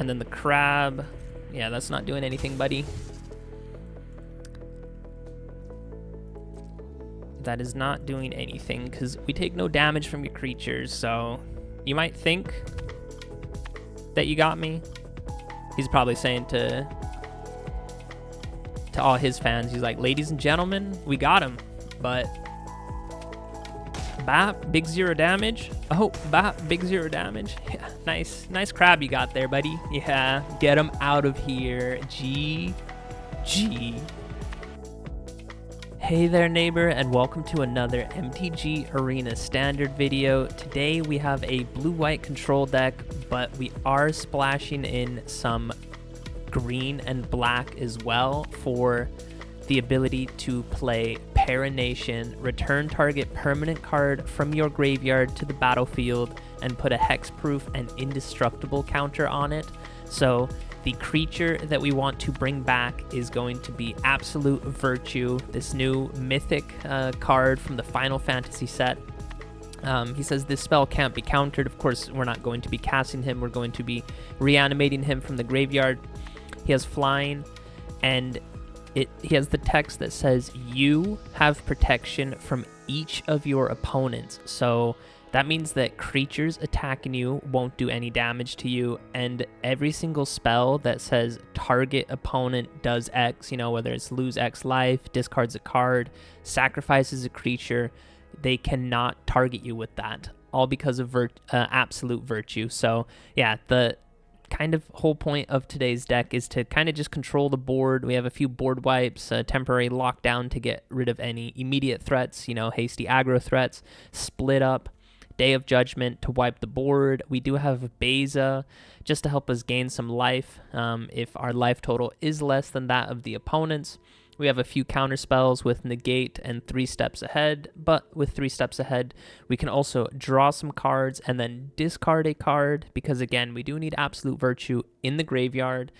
And then the crab. Yeah, that's not doing anything, buddy. That is not doing anything because we take no damage from your creatures. So you might think that you got me. He's probably saying to all his fans, he's like, ladies and gentlemen, we got him. But bap, big 0 damage. Oh, bap, big 0 damage. Yeah, nice crab you got there, buddy. Yeah, get him out of here. GG. Hey there, neighbor, and welcome to another MTG Arena Standard video. Today we have a blue-white control deck, but we are splashing in some green and black as well for the ability to play Parenation, return target permanent card from your graveyard to the battlefield, and put a hexproof and indestructible counter on it. So the creature that we want to bring back is going to be Absolute Virtue, this new mythic card from the Final Fantasy set. He says this spell can't be countered. Of course, we're not going to be casting him. We're going to be reanimating him from the graveyard. He has flying, and he has the text that says, you have protection from each of your opponents. So that means that creatures attacking you won't do any damage to you, and every single spell that says target opponent does X, whether it's lose X life, discards a card, sacrifices a creature, they cannot target you with that, all because of Absolute Virtue. So yeah, the kind of whole point of today's deck is to kind of just control the board. We have a few board wipes, temporary lockdown to get rid of any immediate threats, hasty aggro threats, split up, Day of Judgment to wipe the board. We do have Beza just to help us gain some life if our life total is less than that of the opponent's. We have a few counter spells with Negate and 3 Steps Ahead, but with 3 Steps Ahead, we can also draw some cards and then discard a card because, again, we do need Absolute Virtue in the graveyard.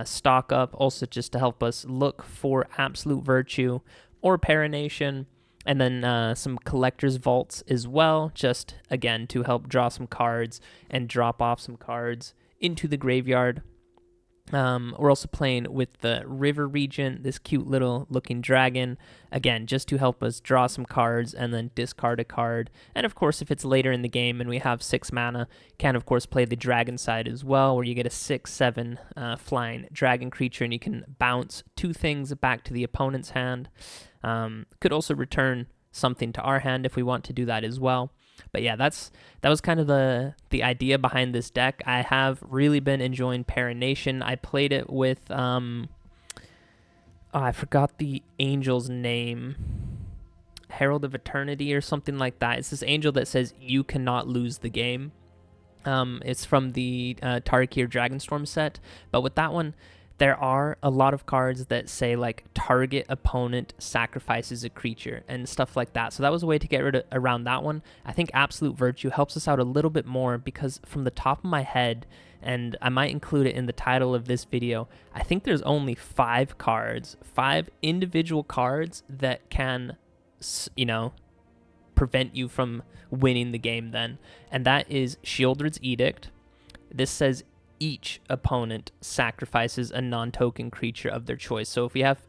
Stock up also just to help us look for Absolute Virtue or Parenation, and then some Collector's Vaults as well, just, again, to help draw some cards and drop off some cards into the graveyard. We're also playing with the River Regent, this cute little looking dragon, again, just to help us draw some cards and then discard a card. And of course, if it's later in the game and we have 6 mana, can of course play the dragon side as well, where you get a 6/7 flying dragon creature and you can bounce 2 things back to the opponent's hand. Could also return something to our hand if we want to do that as well. But yeah, that was kind of the idea behind this deck. I have really been enjoying Parennation. I played it with I forgot the angel's name, Herald of Eternity or something like that. It's this angel that says you cannot lose the game. It's from the Tarkir Dragonstorm set, but with that one, there are a lot of cards that say like target opponent sacrifices a creature and stuff like that. So that was a way to get around that one. I think Absolute Virtue helps us out a little bit more because from the top of my head, and I might include it in the title of this video, I think there's only 5 individual cards that can, prevent you from winning the game then. And that is Sheoldred's Edict. This says each opponent sacrifices a non-token creature of their choice. So if we have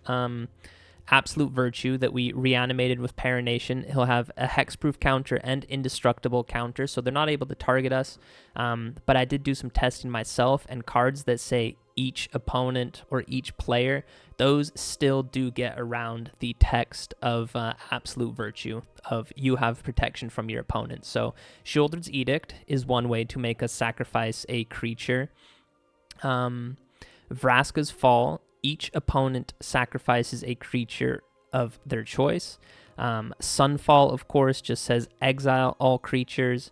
Absolute Virtue that we reanimated with Parenation, he'll have a hexproof counter and indestructible counter, so they're not able to target us. But I did do some testing myself, and cards that say each opponent or each player, those still do get around the text of Absolute Virtue of you have protection from your opponent. So Sheoldred's Edict is one way to make us sacrifice a creature. Vraska's Fall, each opponent sacrifices a creature of their choice. Sunfall, of course, just says exile all creatures.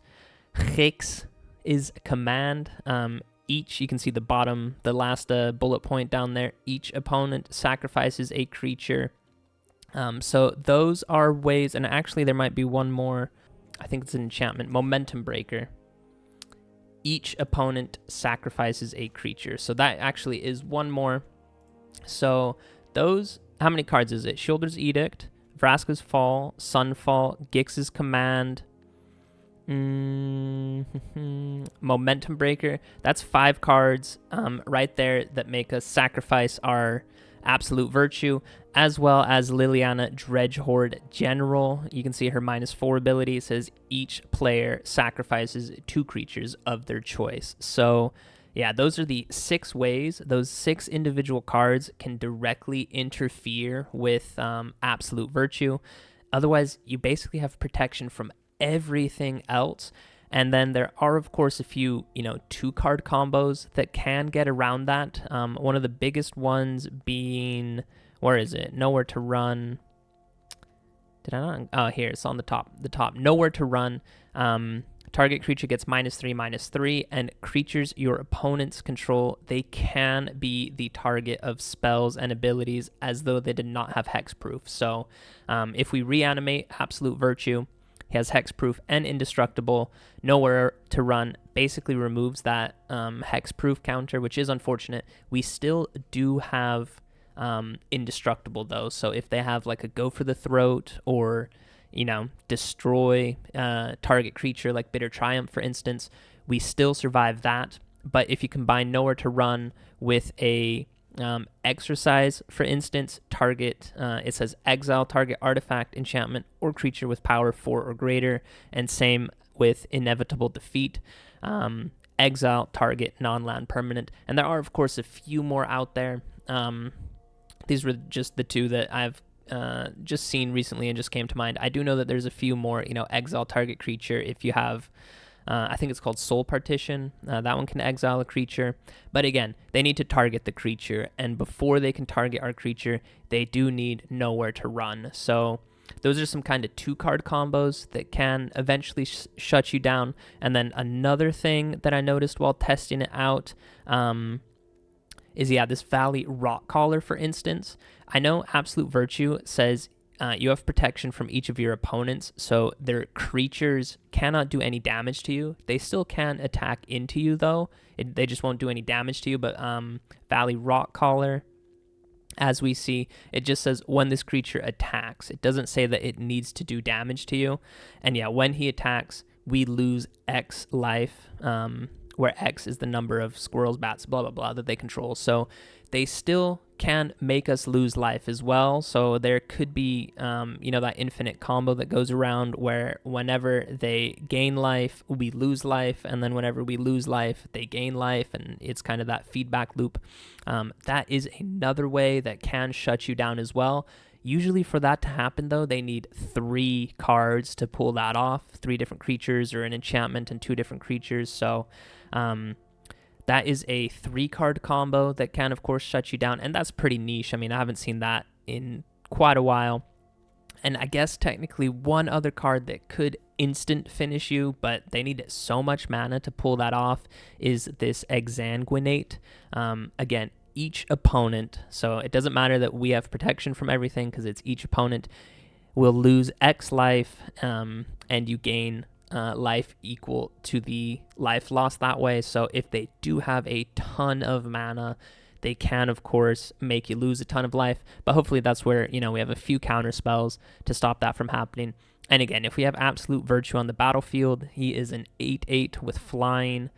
Hex is a command. Each, you can see the last bullet point down there, each opponent sacrifices a creature. So those are ways, and actually there might be one more, I think it's an enchantment, Momentum Breaker. Each opponent sacrifices a creature. So that actually is one more. So those, how many cards is it? Sheoldred's Edict, Vraska's Fall, Sunfall, Gix's Command, Momentum Breaker. That's 5 cards right there that make us sacrifice our Absolute Virtue, as well as Liliana Dredgehorde General. You can see her -4 ability says each player sacrifices 2 creatures of their choice. So yeah, those are the 6 ways. Those 6 individual cards can directly interfere with Absolute Virtue. Otherwise, you basically have protection from everything else. And then there are, of course, a few, 2-card combos that can get around that. One of the biggest ones being, where is it? Nowhere to Run. Did I not? Oh, here, it's on the top. Nowhere to Run. Target creature gets -3/-3, and creatures your opponents control, they can be the target of spells and abilities as though they did not have hexproof. So if we reanimate Absolute Virtue, he has hexproof and indestructible. Nowhere to Run basically removes that hexproof counter, which is unfortunate. We still do have indestructible though. So if they have like a Go for the Throat or destroy target creature like Bitter Triumph, for instance, we still survive that. But if you combine Nowhere to Run with a Exercise, for instance, target, it says exile target artifact, enchantment, or creature with power 4 or greater, and same with Inevitable Defeat. Exile target non-land permanent. And there are, of course, a few more out there. These were just the 2 that I've just seen recently and just came to mind. I do know that there's a few more, exile target creature if you have I think it's called Soul Partition. That one can exile a creature. But again, they need to target the creature. And before they can target our creature, they do need Nowhere to Run. So those are some kind of 2-card combos that can eventually shut you down. And then another thing that I noticed while testing it out is, this Valley Rock Caller, for instance. I know Absolute Virtue says you have protection from each of your opponents, so their creatures cannot do any damage to you. They still can attack into you, though. They just won't do any damage to you, but Valley Rock Caller, as we see, it just says when this creature attacks. It doesn't say that it needs to do damage to you. And yeah, when he attacks, we lose X life, where X is the number of squirrels, bats, blah, blah, blah, that they control. So they still can make us lose life as well. So there could be, that infinite combo that goes around where whenever they gain life, we lose life. And then whenever we lose life, they gain life. And it's kind of that feedback loop. That is another way that can shut you down as well. Usually for that to happen, though, they need 3 cards to pull that off. 3 different creatures or an enchantment and 2 different creatures. So that is a 3-card combo that can, of course, shut you down. And that's pretty niche. I mean, I haven't seen that in quite a while. And I guess technically one other card that could instant finish you, but they need so much mana to pull that off, is this Exsanguinate. Again, each opponent, so it doesn't matter that we have protection from everything because it's each opponent, will lose X life, and you gain life equal to the life lost that way. So if they do have a ton of mana, they can, of course, make you lose a ton of life. But hopefully that's where, we have a few counter spells to stop that from happening. And again, if we have Absolute Virtue on the battlefield, he is an 8/8 with flying,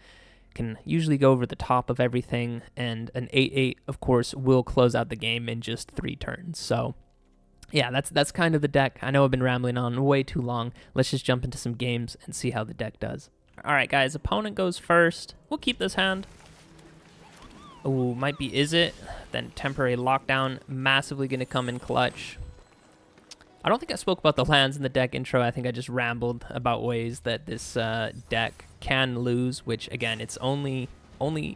can usually go over the top of everything, and an 8/8, of course, will close out the game in just 3 turns. So yeah, that's kind of the deck. I know I've been rambling on way too long. Let's just jump into some games and see how the deck does. All right, guys, opponent goes first. We'll keep this hand. Ooh, might be Is It. Then Temporary Lockdown, massively going to come in clutch. I don't think I spoke about the lands in the deck intro. I think I just rambled about ways that this deck can lose, which, again, it's only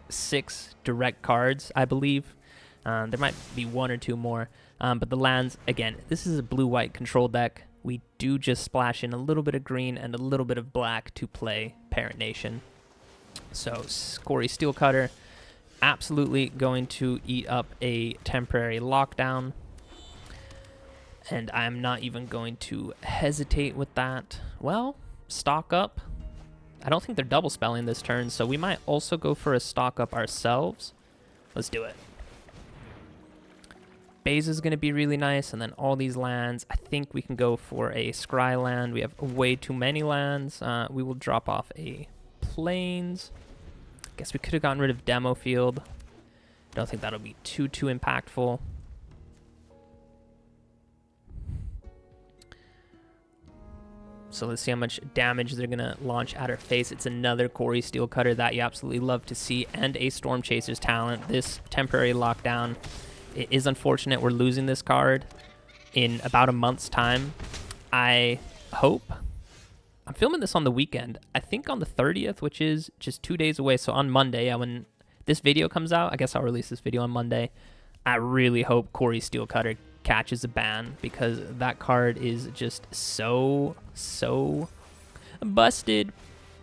6 direct cards, I believe. There might be 1 or 2 more. But the lands, again, this is a blue-white control deck. We do just splash in a little bit of green and a little bit of black to play Parennation. So Scori Steelcutter, absolutely going to eat up a Temporary Lockdown. And I'm not even going to hesitate with that. Well, stock up. I don't think they're double spelling this turn, so we might also go for a stock up ourselves. Let's do it. Beza is going to be really nice, and then all these lands. I think we can go for a scry land. We have way too many lands. We will drop off a plains. Guess we could have gotten rid of demo field. I don't think that'll be too impactful. So let's see how much damage they're going to launch at our face. It's another Quarry Steel Cutter that you absolutely love to see, and a Storm Chaser's Talent. This temporary lockdown, it is unfortunate we're losing this card in about a month's time. I hope. I'm filming this on the weekend. I think on the 30th, which is just 2 days away. So on Monday, when this video comes out, I guess I'll release this video on Monday. I really hope Quarry Steel Cutter catches a ban, because that card is just so busted.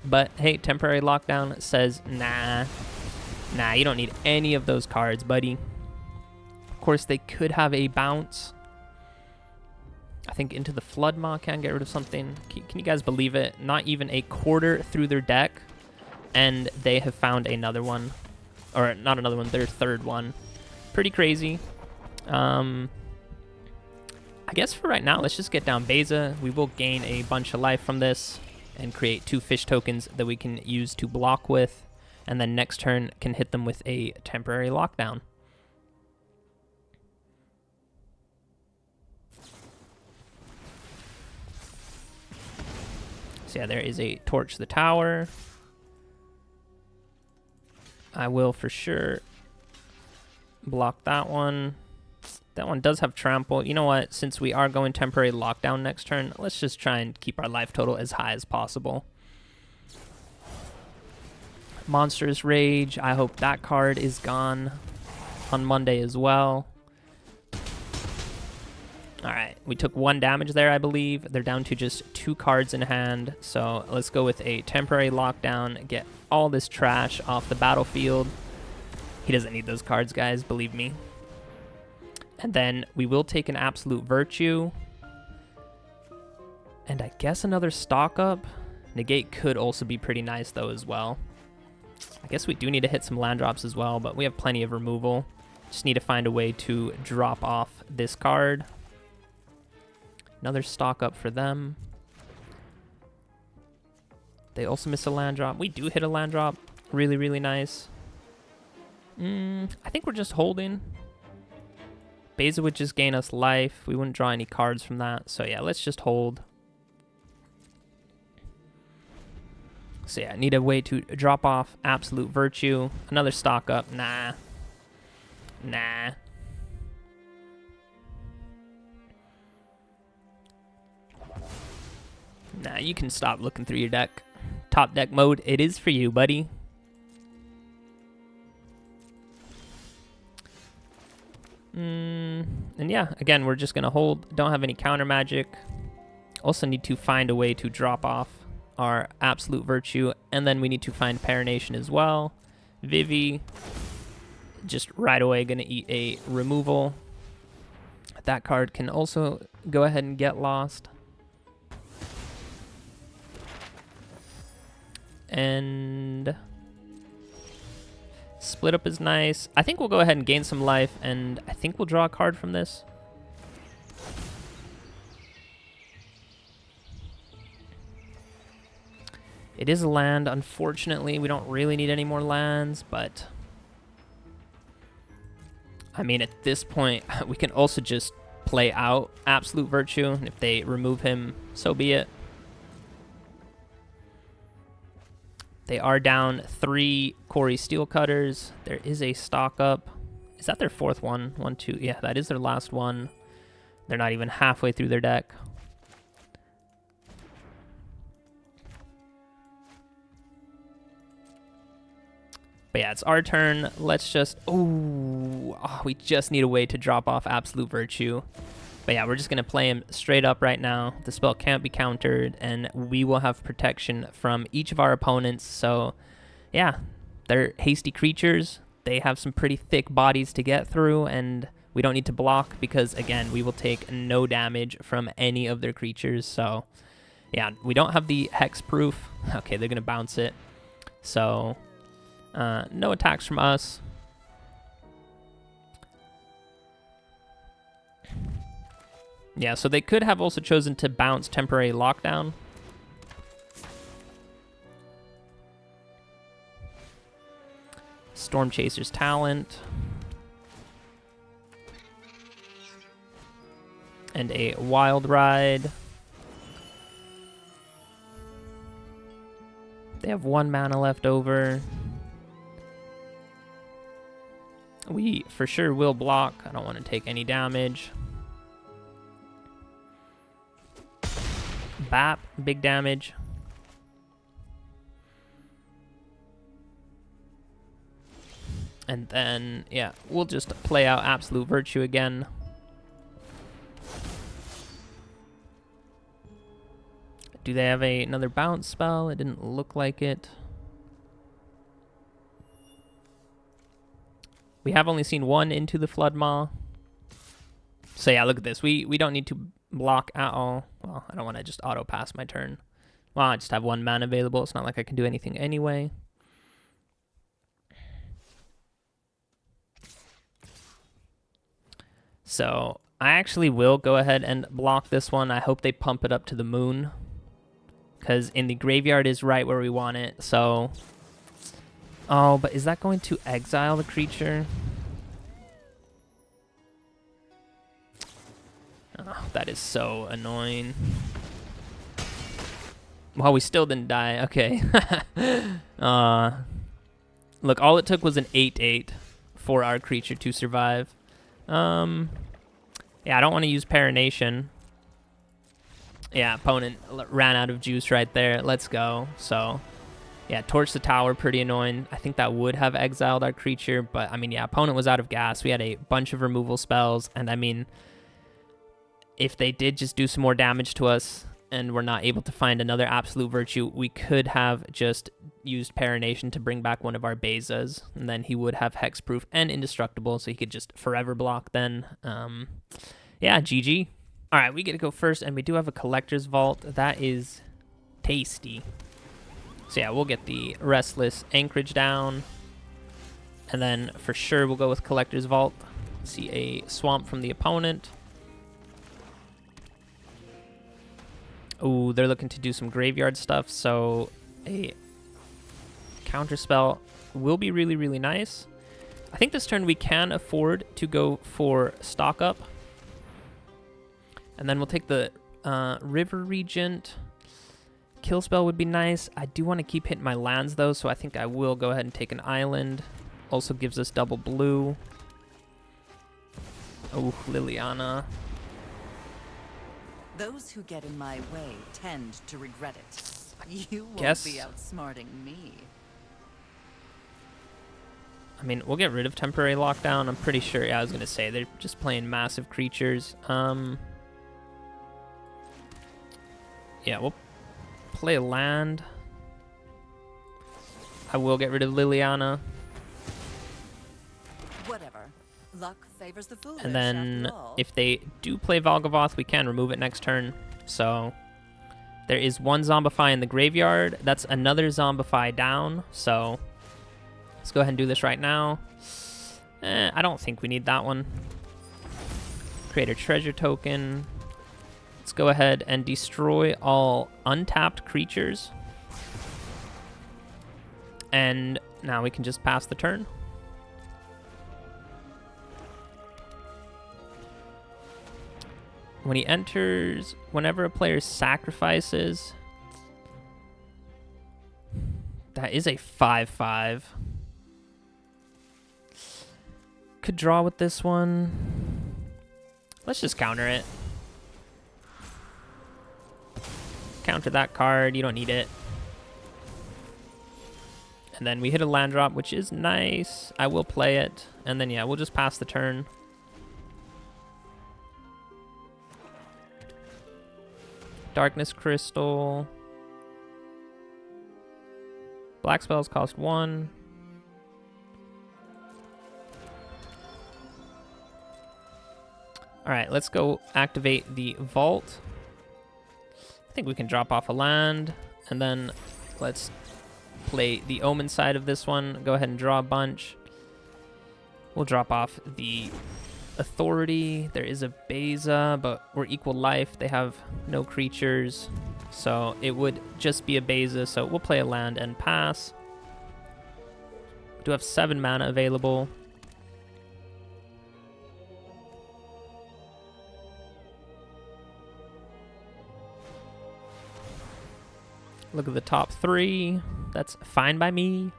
But hey, temporary lockdown says nah, you don't need any of those cards, buddy. Of course, they could have a bounce. I think Into the Flood Maw can get rid of something. Can you guys believe it? Not even a quarter through their deck, and they have found another one. Or not another one, their third one. Pretty crazy. I guess for right now, let's just get down Beza. We will gain a bunch of life from this and create 2 fish tokens that we can use to block with. And then next turn can hit them with a temporary lockdown. So yeah, there is a Torch the Tower. I will for sure block that one. That one does have trample. You know what? Since we are going temporary lockdown next turn, let's just try and keep our life total as high as possible. Monstrous Rage. I hope that card is gone on Monday as well. Alright, we took 1 damage there, I believe. They're down to just 2 cards in hand. So let's go with a temporary lockdown. Get all this trash off the battlefield. He doesn't need those cards, guys. Believe me. And then we will take an Absolute Virtue. And I guess another stock up. Negate could also be pretty nice, though, as well. I guess we do need to hit some land drops as well, but we have plenty of removal. Just need to find a way to drop off this card. Another stock up for them. They also miss a land drop. We do hit a land drop. Really nice. I think we're just holding. Beza would just gain us life. We wouldn't draw any cards from that. So yeah, let's just hold. So yeah, I need a way to drop off Absolute Virtue. Another stock up. Nah. Nah, you can stop looking through your deck. Top deck mode, it is for you, buddy. And yeah, again, we're just going to hold. Don't have any counter magic. Also need to find a way to drop off our Absolute Virtue. And then we need to find Parenation as well. Vivi, just right away going to eat a removal. That card can also go ahead and get lost. And split up is nice. I think we'll go ahead and gain some life, and I think we'll draw a card from this. It is a land. Unfortunately, we don't really need any more lands, but I mean, at this point, we can also just play out Absolute Virtue, and if they remove him, so be it. They are down 3 Quarry Steel Cutters. There is a stock up. Is that their 4th one? 1, 2. Yeah, that is their last one. They're not even halfway through their deck. But yeah, it's our turn. Let's just... Oh, we just need a way to drop off Absolute Virtue. But yeah, we're just going to play him straight up right now. The spell can't be countered, and we will have protection from each of our opponents. So yeah, they're hasty creatures. They have some pretty thick bodies to get through, and we don't need to block because, again, we will take no damage from any of their creatures. So yeah, we don't have the hexproof. Okay, they're going to bounce it. So no attacks from us. Yeah, so they could have also chosen to bounce temporary lockdown. Storm Chaser's talent. And a Wild Ride. They have 1 mana left over. We for sure will block. I don't want to take any damage. Bap, big damage. And then, yeah, we'll just play out Absolute Virtue again. Do they have another bounce spell? It didn't look like it. We have only seen 1 into the Flood Maw. So yeah, look at this. We don't need to block at all. Well, I don't want to just auto pass my turn. Well, I just have 1 mana available. It's not like I can do anything anyway. So I actually will go ahead and block this one. I hope they pump it up to the moon, because in the graveyard is right where we want it. So, oh, but is that going to exile the creature? Oh, that is so annoying. Well, we still didn't die. Okay. Look, all it took was an 8/8 for our creature to survive. Yeah, I don't want to use Parenation. Yeah, opponent ran out of juice right there. Let's go. So, yeah, Torch the Tower, pretty annoying. I think that would have exiled our creature, but, I mean, yeah, opponent was out of gas. We had a bunch of removal spells, and, I mean, if they did just do some more damage to us and we're not able to find another Absolute Virtue, we could have just used Parenation to bring back one of our Bezas, and then he would have hexproof and indestructible, so he could just forever block then. Yeah, GG. All right, we get to go first, and we do have a Collector's Vault. That is tasty. So yeah, we'll get the Restless Anchorage down, and then for sure we'll go with Collector's Vault. See a Swamp from the opponent. Oh, they're looking to do some graveyard stuff, so a counterspell will be really, really nice. I think this turn we can afford to go for stock up. And then we'll take the River Regent. Kill spell would be nice. I do want to keep hitting my lands, though, so I think I will go ahead and take an island. Also gives us double blue. Oh, Liliana. Those who get in my way tend to regret it. You won't be outsmarting me. I mean, we'll get rid of temporary lockdown. I'm pretty sure. Yeah, I was gonna say they're just playing massive creatures. Yeah, we'll play a land. I will get rid of Liliana. Whatever. Luck favors the foolish. And then if they do play Valgavoth, we can remove it next turn. So there is 1 Zombify in the graveyard. That's another Zombify down. So let's go ahead and do this right now. I don't think we need that one. Create a treasure token. Let's go ahead and destroy all untapped creatures. And now we can just pass the turn. When he enters, whenever a player sacrifices, that is a 5/5. Could draw with this one. Let's just counter it. Counter that card, you don't need it. And then we hit a land drop, which is nice. I will play it. And then, yeah, we'll just pass the turn. Darkness Crystal. Black spells cost 1. Alright, let's go activate the vault. I think we can drop off a land. And then let's play the Omen side of this one. Go ahead and draw a bunch. We'll drop off the authority. There is a Beza, but we're equal life. They have no creatures, so it would just be a Beza. So we'll play a land and pass. We do have 7 mana available. Look at the top 3. That's fine by me.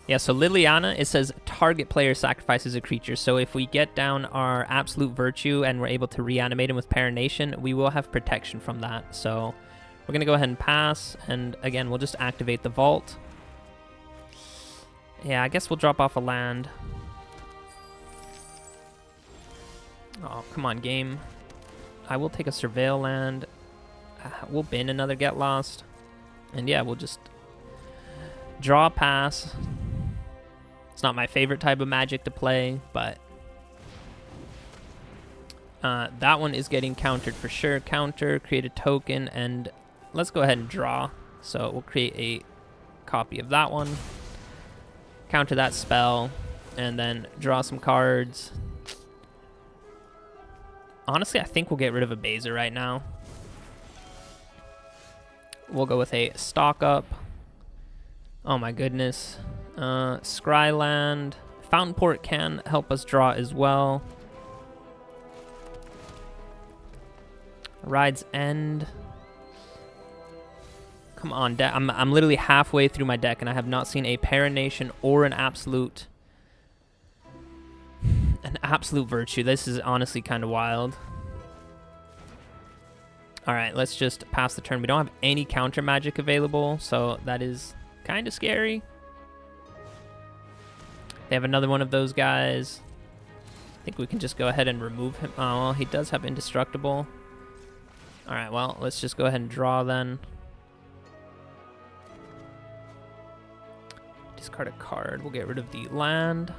Yeah, so Liliana, it says target player sacrifices a creature. So if we get down our absolute virtue and we're able to reanimate him with Parenation, we will have protection from that. So we're going to go ahead and pass. And again, we'll just activate the vault. Yeah, I guess we'll drop off a land. Oh, come on, game. I will take a Surveil land. We'll bin another Get Lost. And yeah, we'll just draw a pass. It's not my favorite type of Magic to play, but that one is getting countered for sure. Counter, create a token, and let's go ahead and draw. So we'll create a copy of that one. Counter that spell, and then draw some cards. Honestly, I think we'll get rid of a Beza right now. We'll go with a stock up. Oh my goodness. Scryland. Fountain Port can help us draw as well. Ride's End. Come on, deck. I'm literally halfway through my deck and I have not seen a Parenation or an absolute virtue. This is honestly kind of wild. All right, let's just pass the turn. We don't have any counter magic available, so that is kind of scary. They have another one of those guys. I think we can just go ahead and remove him. Oh, well, he does have indestructible. All right, well, let's just go ahead and draw then. Discard a card. We'll get rid of the land.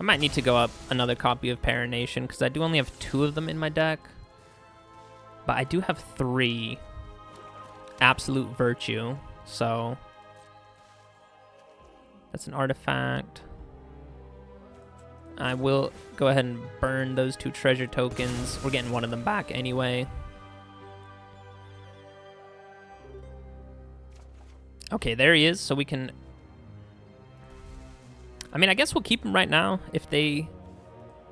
I might need to go up another copy of Parennation because I do only have 2 of them in my deck. But I do have 3 absolute virtue, so that's an artifact. I will go ahead and burn those 2 treasure tokens. We're getting one of them back anyway. Okay, there he is, so we can... I mean, I guess we'll keep him right now. If they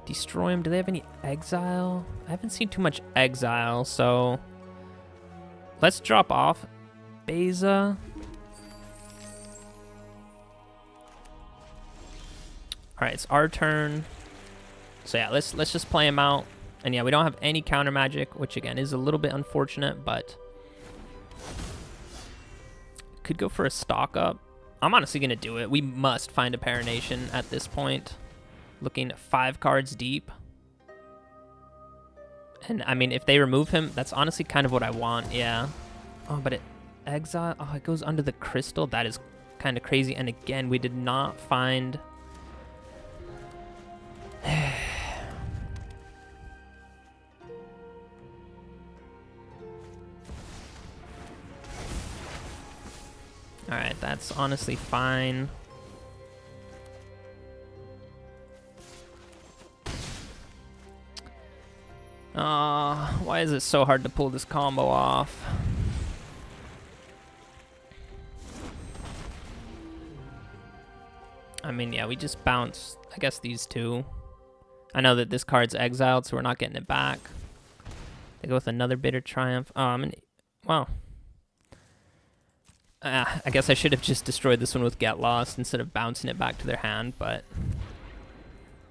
destroy him, do they have any exile? I haven't seen too much exile, so let's drop off Beza. All right, it's our turn. So yeah, let's just play him out. And yeah, we don't have any counter magic, which again is a little bit unfortunate, but could go for a stock up. I'm honestly going to do it. We must find a Parenation at this point. Looking 5 cards deep. And, I mean, if they remove him, that's honestly kind of what I want, yeah. Oh, but it exile... Oh, it goes under the crystal? That is kind of crazy. And again, we did not find... Alright, that's honestly fine. Why is it so hard to pull this combo off? I mean, yeah, we just bounce, I guess, these 2. I know that this card's exiled, so we're not getting it back. They go with another Bitter Triumph. Wow. I guess I should have just destroyed this one with Get Lost instead of bouncing it back to their hand, but...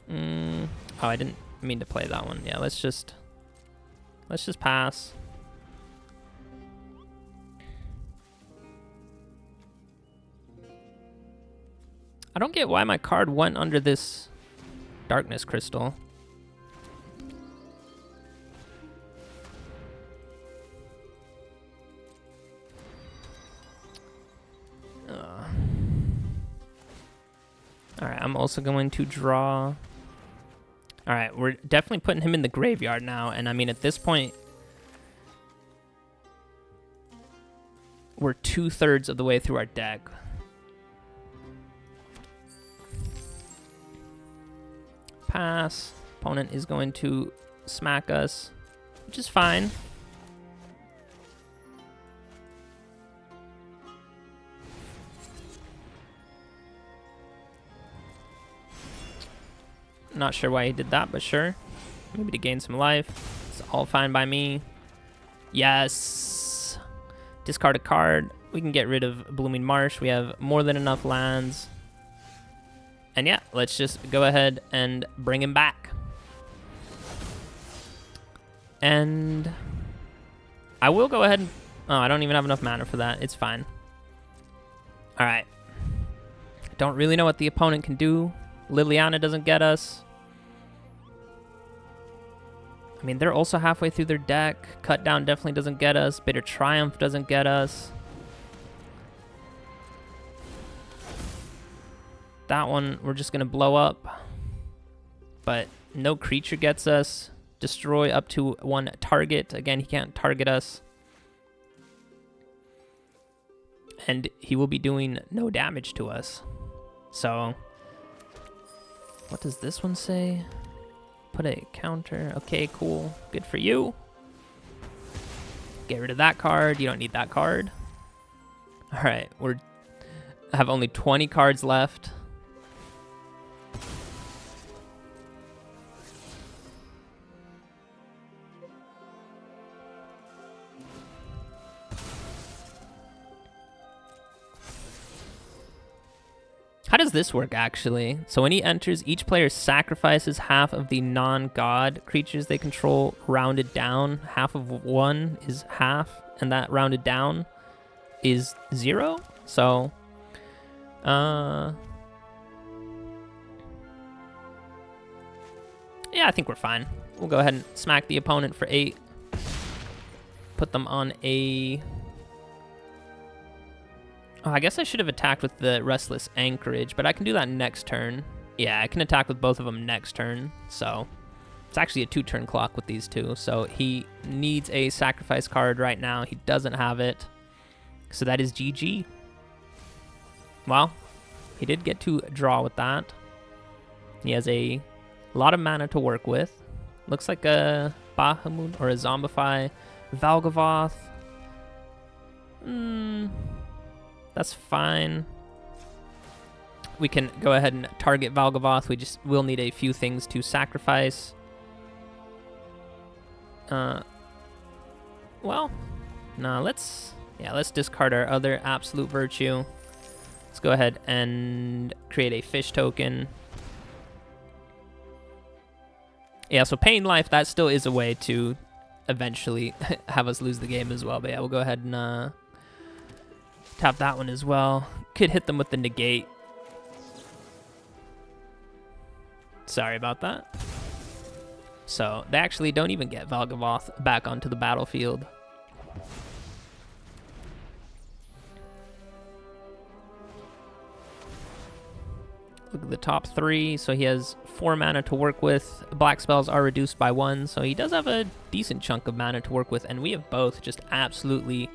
Oh, I didn't mean to play that one. Yeah, let's just pass. I don't get why my card went under this Darkness Crystal. All right, I'm also going to draw. All right, we're definitely putting him in the graveyard now. And I mean, at this point, we're 2/3 of the way through our deck. Pass. Opponent is going to smack us, which is fine. Not sure why he did that, but sure. Maybe to gain some life. It's all fine by me. Yes. Discard a card. We can get rid of Blooming Marsh. We have more than enough lands. And yeah, let's just go ahead and bring him back. And I will go ahead and... Oh, I don't even have enough mana for that. It's fine. All right. Don't really know what the opponent can do. Liliana doesn't get us. I mean, they're also halfway through their deck. Cut Down definitely doesn't get us. Bitter Triumph doesn't get us. That one we're just going to blow up. But no creature gets us. Destroy up to one target. Again, he can't target us. And he will be doing no damage to us. So, what does this one say? Put a counter. Okay, cool. Good for you. Get rid of that card. You don't need that card. All right, I have only 20 cards left. How does this work, actually? So when he enters, each player sacrifices half of the non-god creatures they control rounded down. Half of one is half, and that rounded down is 0. So, yeah, I think we're fine. We'll go ahead and smack the opponent for 8. Put them on a... Oh, I guess I should have attacked with the Restless Anchorage, but I can do that next turn. Yeah, I can attack with both of them next turn, so it's actually a 2-turn clock with these two. So he needs a sacrifice card right now. He doesn't have it, so that is GG. Well, he did get to draw with that. He has a lot of mana to work with. Looks like a Bahamut or a Zombify. Valgavoth. That's fine. We can go ahead and target Valgavoth. We'll need a few things to sacrifice. Well, no, let's discard our other Absolute Virtue. Let's go ahead and create a fish token. Yeah, so paying life, that still is a way to eventually have us lose the game as well. But yeah, we'll go ahead and tap that one as well. Could hit them with the Negate. Sorry about that. So they actually don't even get Valgavoth back onto the battlefield. Look at the top 3. So he has 4 mana to work with. Black spells are reduced by 1. So he does have a decent chunk of mana to work with. And we have both just absolutely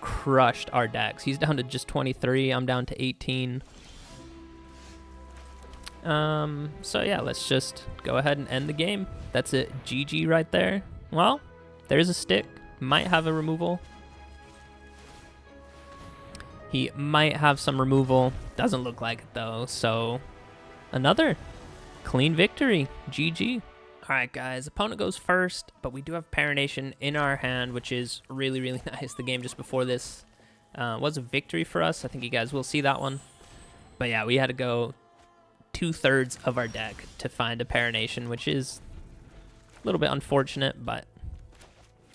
crushed our decks. He's down to just 23. I'm down to 18. So yeah, let's just go ahead and end the game. That's it. GG right there. Well, there's a stick. Might have a removal. He might have some removal. Doesn't look like it though. So another clean victory. GG. All right, guys, opponent goes first, but we do have Parenation in our hand, which is really, really nice. The game just before this was a victory for us. I think you guys will see that one. But yeah, we had to go 2/3 of our deck to find a Parenation, which is a little bit unfortunate, but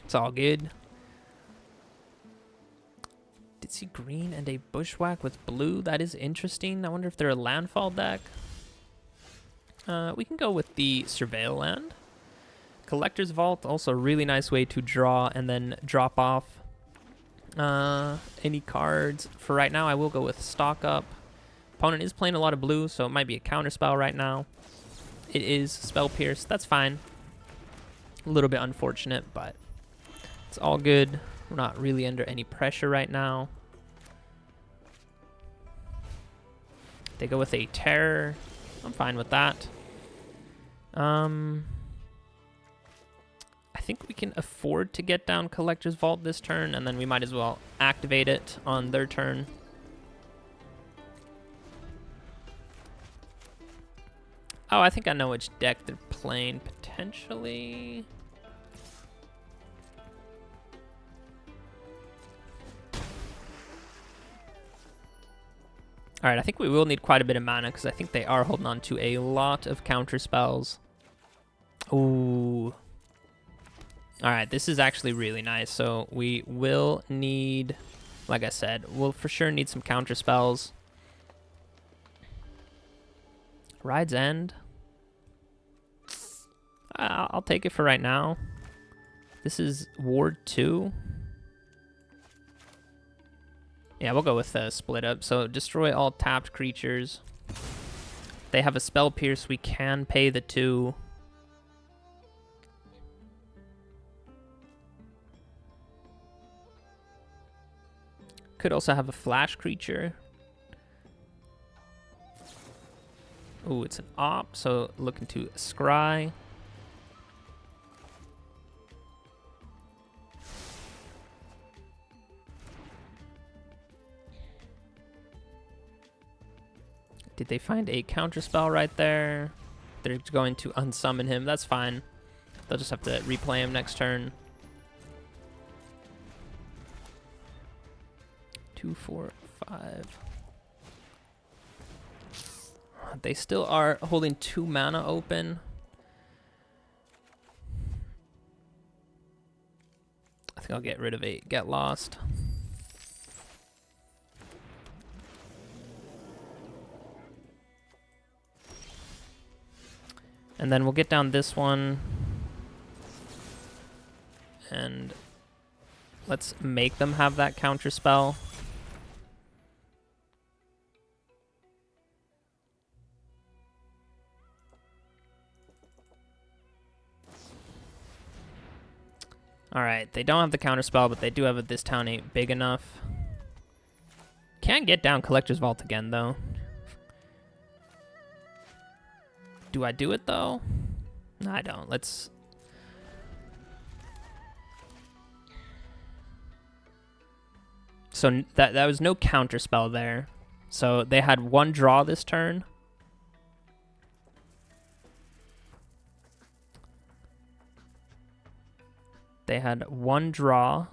it's all good. Did see green and a Bushwhack with blue. That is interesting. I wonder if they're a landfall deck. We can go with the Surveil land. Collector's Vault, also a really nice way to draw and then drop off any cards. For right now, I will go with Stock Up. Opponent is playing a lot of blue, so it might be a counter spell right now. It is Spell Pierce. That's fine. A little bit unfortunate, but it's all good. We're not really under any pressure right now. They go with a Terror. I'm fine with that. I think we can afford to get down Collector's Vault this turn, and then we might as well activate it on their turn. Oh, I think I know which deck they're playing, potentially. Alright, I think we will need quite a bit of mana, because I think they are holding on to a lot of counter spells. Ooh. Alright, this is actually really nice. So we will need, like I said, we'll for sure need some counter spells. Ride's End. I'll take it for right now. This is Ward 2. Yeah, we'll go with Split Up. So destroy all tapped creatures. They have a Spell Pierce. We can pay the 2. Could also have a flash creature. Ooh, it's an op, so looking to scry. Did they find a counterspell right there? They're going to unsummon him. That's fine. They'll just have to replay him next turn. 2, 4, 5. They still are holding 2 mana open. I think I'll get rid of a Get Lost. And then we'll get down this one. And let's make them have that counter spell. Alright, they don't have the counter spell, but they do have it. This town ain't big enough. Can't get down Collector's Vault again, though. Do I do it, though? No, I don't. Let's... So that was no counter spell there. So they had 1 draw this turn. They had 1 draw.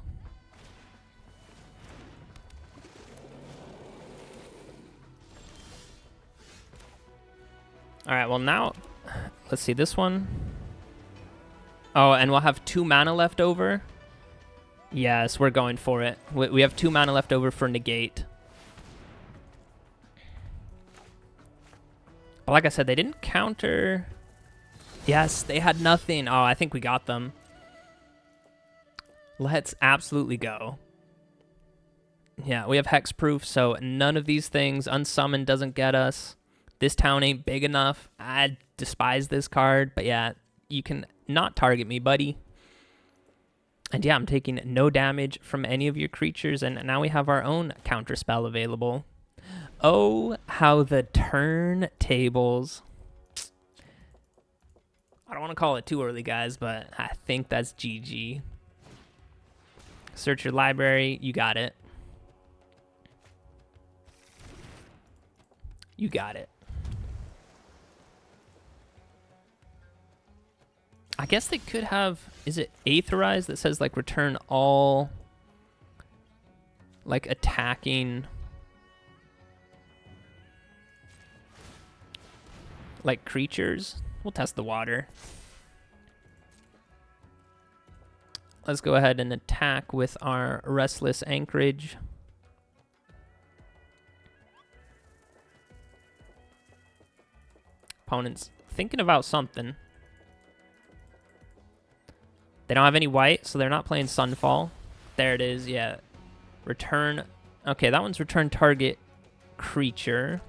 All right, well now, let's see this one. Oh, and we'll have 2 mana left over. Yes, we're going for it. We have 2 mana left over for Negate. But like I said, they didn't counter. Yes, they had nothing. Oh, I think we got them. Let's absolutely go. Yeah, we have hexproof, so none of these things. Unsummon doesn't get us. This town ain't big enough. I despise this card, but yeah, you can not target me, buddy. And yeah, I'm taking no damage from any of your creatures, and now we have our own counterspell available. Oh, how the turntables. I don't want to call it too early, guys, but I think that's GG. Search your library. You got it. You got it. I guess they could have, is it Aetherize that says like return all like attacking like creatures? We'll test the water. Let's go ahead and attack with our Restless Anchorage. Opponent's thinking about something. They don't have any white, so they're not playing Sunfall. There it is, yeah. Return. Okay, that one's return target creature.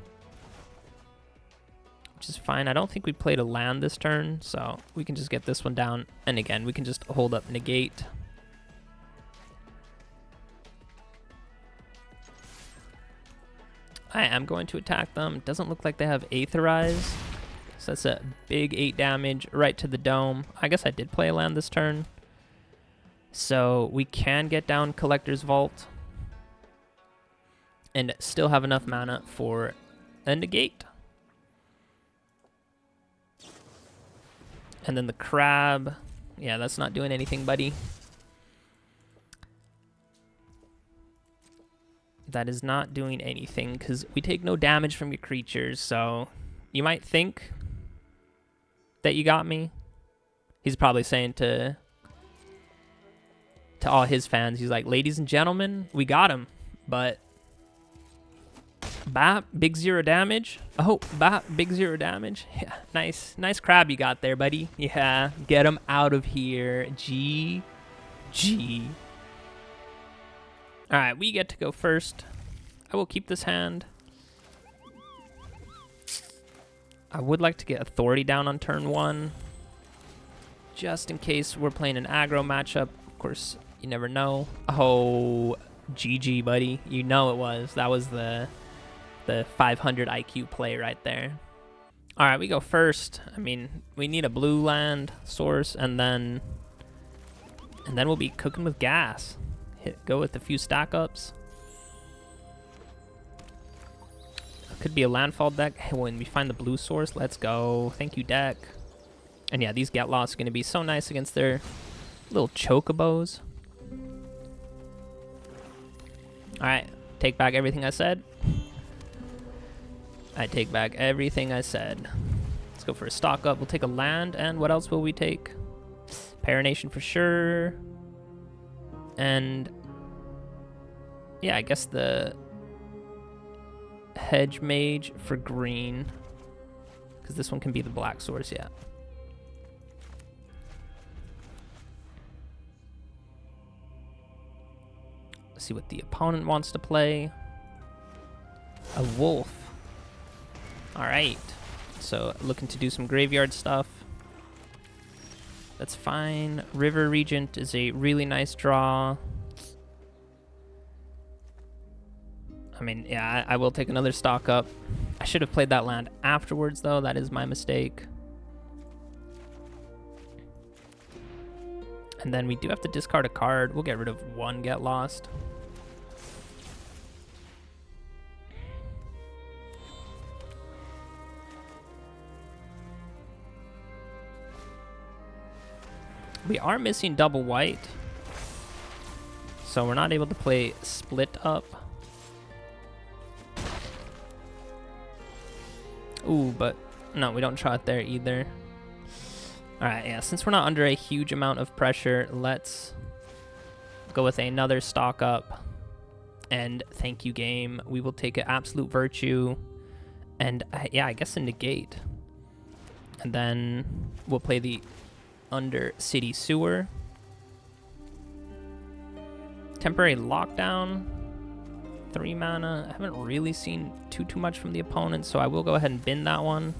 which is fine. I don't think we played a land this turn, so we can just get this one down. And again, we can just hold up Negate. I am going to attack them. Doesn't look like they have Aetherize. So that's a big 8 damage right to the dome. I guess I did play a land this turn. So we can get down Collector's Vault and still have enough mana for a Negate. And then the Crab. Yeah, that's not doing anything, buddy. That is not doing anything because we take no damage from your creatures. So you might think that you got me. He's probably saying to all his fans, he's like, ladies and gentlemen, we got him. But bap, big 0 damage. Oh, bap, big 0 damage. Yeah, nice crab you got there, buddy. Yeah, get him out of here. GG. All right, we get to go first. I will keep this hand. I would like to get Authority down on turn 1, just in case we're playing an aggro matchup. Of course, you never know. Oh, GG, buddy. You know it was. That was the 500 IQ play right there. All right, we go first. I mean, we need a blue land source, and then we'll be cooking with gas. Go with a few stack ups. Could be a landfall deck. When we find the blue source, let's go. Thank you, deck. And yeah, these get lost are going to be so nice against their little chocobos. All right, take back everything I said. I take back everything I said. Let's go for a stock up. We'll take a land, and what else will we take? Parenation for sure. And yeah, I guess the Hedge Mage for green, because this one can be the black source. Yeah. Let's see what the opponent wants to play. A wolf. All right. So looking to do some graveyard stuff. That's fine. River Regent is a really nice draw. I mean, yeah, I will take another stock up. I should have played that land afterwards, though. That is my mistake. And then we do have to discard a card. We'll get rid of one Get Lost. We are missing double white, so we're not able to play split up. Ooh, but no, we don't try it there either. All right, yeah, since we're not under a huge amount of pressure, let's go with another stock up. And thank you, game. We will take an Absolute Virtue and, yeah, I guess a Negate. And then we'll play the Under City Sewer. Temporary Lockdown. 3 mana. I haven't really seen too much from the opponent, so I will go ahead and bin that one.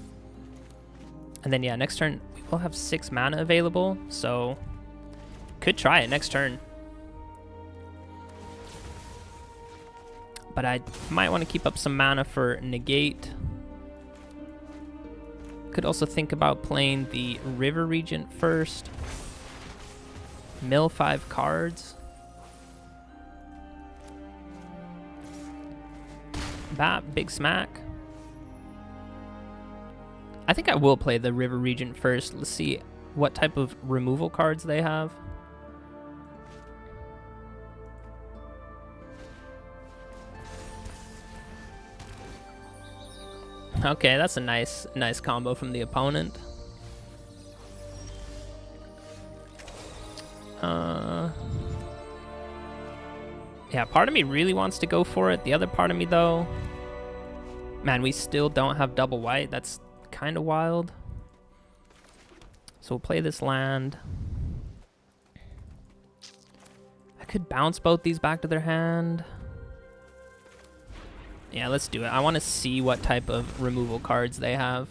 And then, yeah, next turn, we will have 6 mana available, so could try it next turn. But I might want to keep up some mana for Negate. Could also think about playing the River Regent first. Mill 5 cards. Bap, big smack. I think I will play the River Regent first. Let's see what type of removal cards they have. Okay, that's a nice combo from the opponent. Yeah, part of me really wants to go for it. The other part of me, though, man, we still don't have double white. That's kind of wild. So we'll play this land. I could bounce both these back to their hand. Yeah, let's do it. I want to see what type of removal cards they have.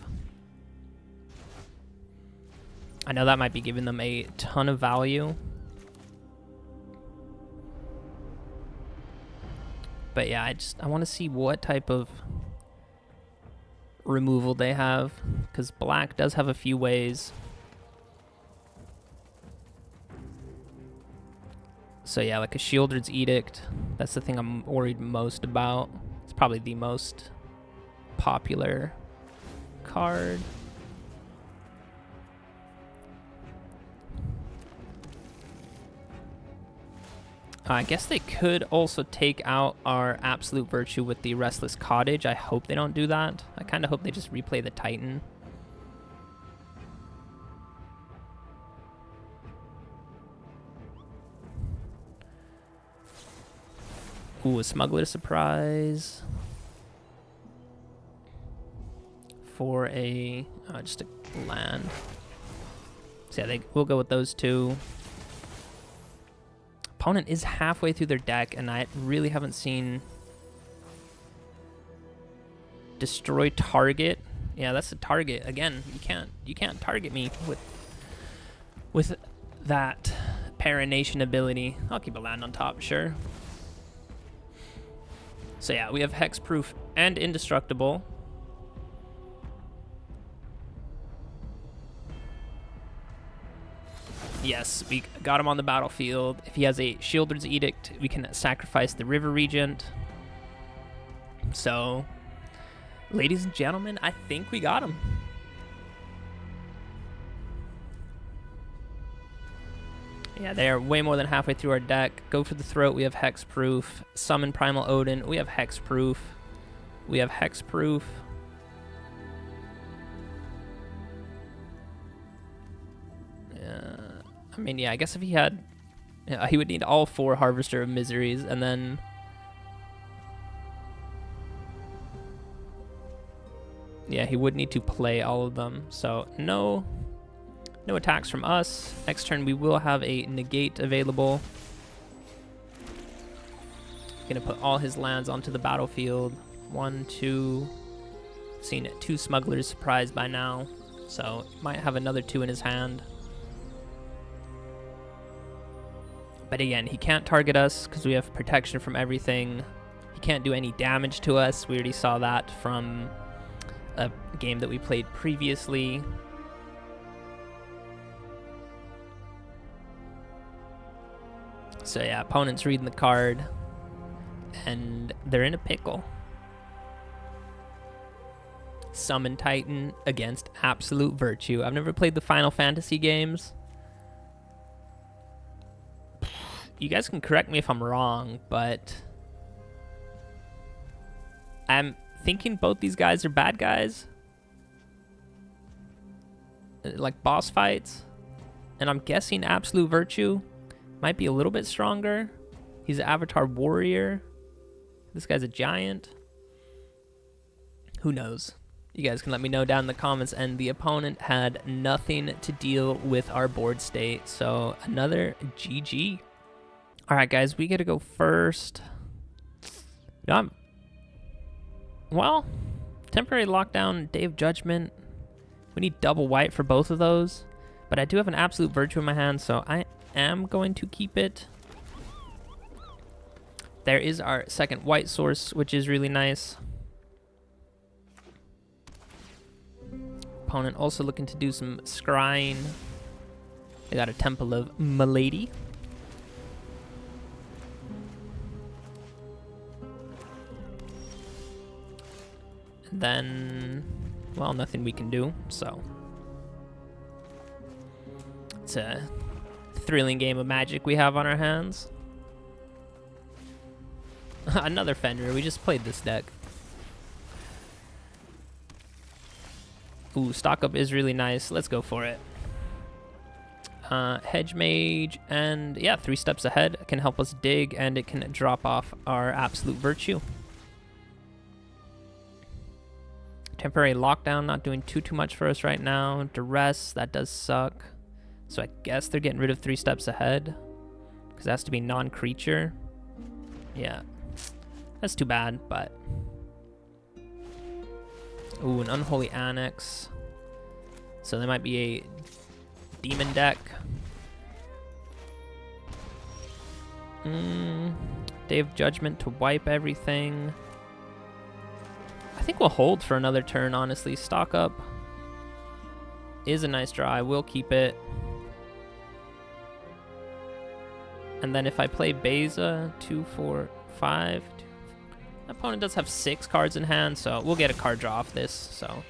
I know that might be giving them a ton of value. But yeah, I want to see what type of removal they have, because black does have a few ways. So yeah, like a Shieldred's Edict, that's the thing I'm worried most about. It's probably the most popular card. I guess they could also take out our Absolute Virtue with the Restless Cottage. I hope they don't do that. I kind of hope they just replay the Titan. Ooh, a Smuggler Surprise. For a, just a land. So yeah, we'll go with those two. Opponent is halfway through their deck, and I really haven't seen destroy target. Yeah, that's the target. Again, you can't target me with that Parenation ability. I'll keep a land on top, sure. So yeah, we have hexproof and indestructible. Yes, we got him on the battlefield. If he has a Shieldred's Edict, we can sacrifice the River Regent. So, ladies and gentlemen, I think we got him. Yeah, they are way more than halfway through our deck. Go for the Throat, we have Hexproof. Summon Primal Odin, we have Hexproof. We have Hexproof. I mean, yeah, I guess if he had... he would need all 4 Harvester of Miseries, and then... Yeah, he would need to play all of them. So, no attacks from us. Next turn, we will have a Negate available. Gonna put all his lands onto the battlefield. 1, 2... Seen it. 2 Smugglers Surprise by now. So, might have another 2 in his hand. But again, he can't target us because we have protection from everything. He can't do any damage to us. We already saw that from a game that we played previously. So yeah, opponent's reading the card, and they're in a pickle. Summon Titan against Absolute Virtue. I've never played the Final Fantasy games. You guys can correct me if I'm wrong, but I'm thinking both these guys are bad guys. Like boss fights. And I'm guessing Absolute Virtue might be a little bit stronger. He's an Avatar Warrior. This guy's a giant. Who knows? You guys can let me know down in the comments. And the opponent had nothing to deal with our board state. So another GG. All right, guys, we got to go first. Well, temporary lockdown, Day of Judgment. We need double white for both of those. But I do have an Absolute Virtue in my hand, so I am going to keep it. There is our second white source, which is really nice. Opponent also looking to do some scrying. They got a Temple of Milady. Then, well, nothing we can do, so it's a thrilling game of Magic we have on our hands. Another Fenrir. We just played this deck. Ooh, stock up is really nice. Let's go for it. Hedge Mage, and yeah, 3 steps ahead can help us dig, and it can drop off our Absolute Virtue. Temporary lockdown, not doing too much for us right now. Duress, that does suck. So I guess they're getting rid of 3 steps ahead, because it has to be non-creature. Yeah, that's too bad, but... Ooh, an Unholy Annex. So there might be a demon deck. Day of Judgment to wipe everything. I think we'll hold for another turn, honestly. Stock up is a nice draw. I will keep it. And then if I play Beza, 2, 4, 5. My opponent does have 6 cards in hand, so we'll get a card draw off this. So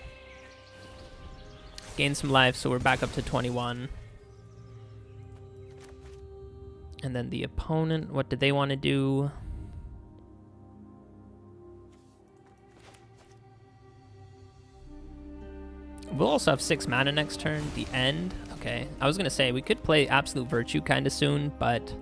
gain some life, so we're back up to 21. And then the opponent, what do they want to do? We'll also have 6 mana next turn. The end. Okay. I was going to say, we could play Absolute Virtue kind of soon, but